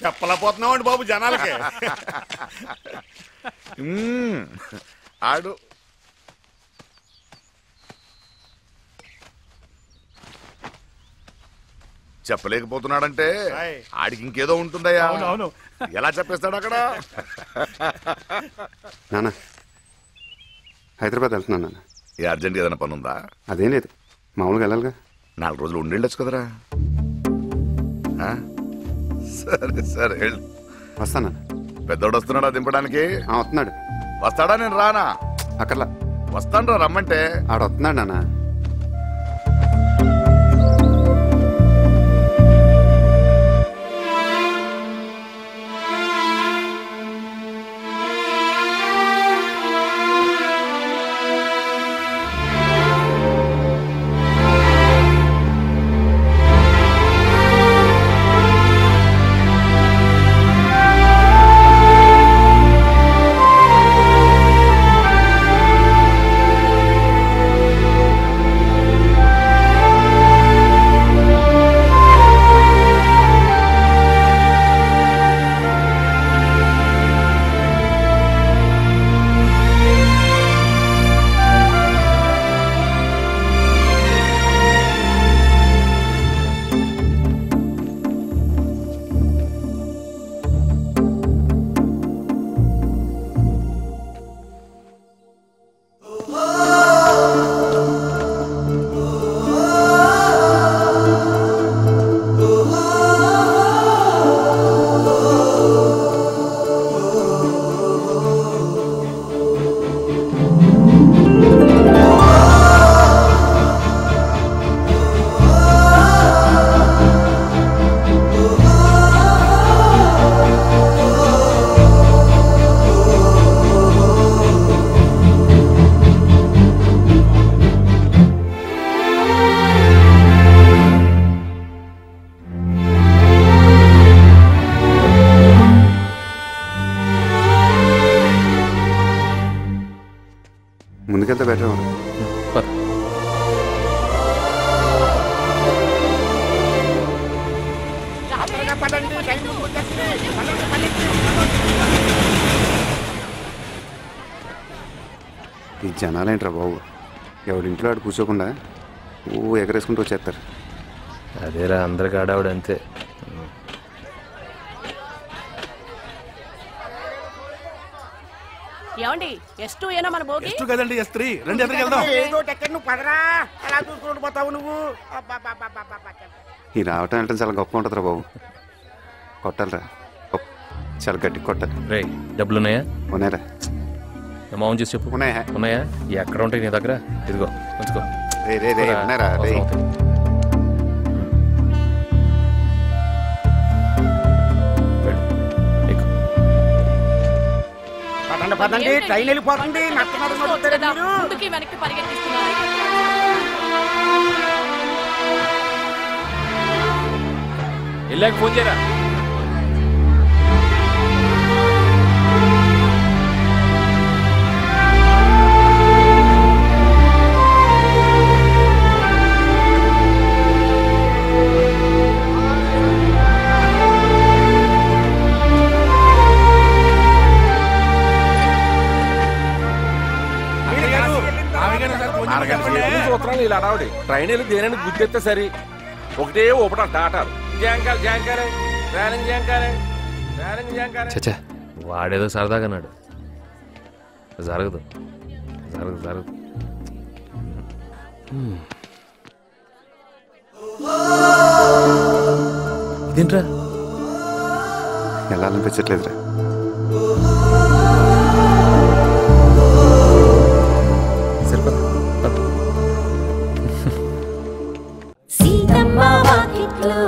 చెప్పలేకపోతున్నామండి బాబు జనాలకి. ఆడు చెప్పలేకపోతున్నాడంటే ఆడికి ఇంకేదో ఉంటుందయ్యా. ఎలా చెప్పేస్తాడు అక్కడ? నాన్న హైదరాబాద్ వెళ్తున్నాను నాన్న. ఏ అర్జెంట్ ఏదైనా పని ఉందా? అదేం లేదు, మామూలుగా వెళ్ళాలిగా. 4 రోజులు ఉండేళ్ళొచ్చు కదరా. సరే సరే వెళ్ళు. వస్తానా? పెద్దోడు వస్తున్నాడా దింపడానికి? వస్తున్నాడు. వస్తాడా? నేను రానా? అక్కర్లా, వస్తాను రా, రమ్మంటే. ఆడ వస్తున్నాడు నాన్న. ముందుకెళ్తే బెటర్. ఈ జనాలేంట్రా బాబు, ఎవడింట్లో ఆడు కూర్చోకుండా ఎగరేసుకుంటూ వచ్చేస్తారు. అదేరా అందరికి ఆడావిడ అంతే. ఏమండి S2 ఏనా మన భోగి? S2 కదండి S3. రండి ఎదురుకి వెళ్దాం. ఏదో టెక్కర్ నువ్వు పదరా, అలా చూసుకుంటూ పోతావు నువ్వు. ఈ రావటం అంటే చాలా గొప్ప ఉంటుందిరా బాబు. కొట్టాలరా, చాలా గట్టి కొట్టాలి. రే డబ్బులున్నాయా? ఉన్నాయరా. అమౌంట్ చేసి చెప్పు. ఉన్నాయా? ఉన్నాయా? ఎక్కడ ఉంటాయి నీ దగ్గర? ఇదిగో ఉంచుకో. ఉన్నారా? పదండి, ట్రైన్ వెళ్ళిపోతుంది. ముందుకి వెనక్కి పరిగెత్తిస్తున్నారు. వెళ్ళాక ఫోన్ చేయరా. ఇలా అడావుడి ట్రైన్ వెళ్ళి దేని గుర్తెత్తే సరి ఒకటే ఊపట డాటారు. చచ్చా వాడేదో సరదాగా అన్నాడు. జరగదు జరగదు జరగదు. ఇదేంట్రా వెళ్ళాలనిపించట్లేదురా. సీతమ్మ వాకిట్లో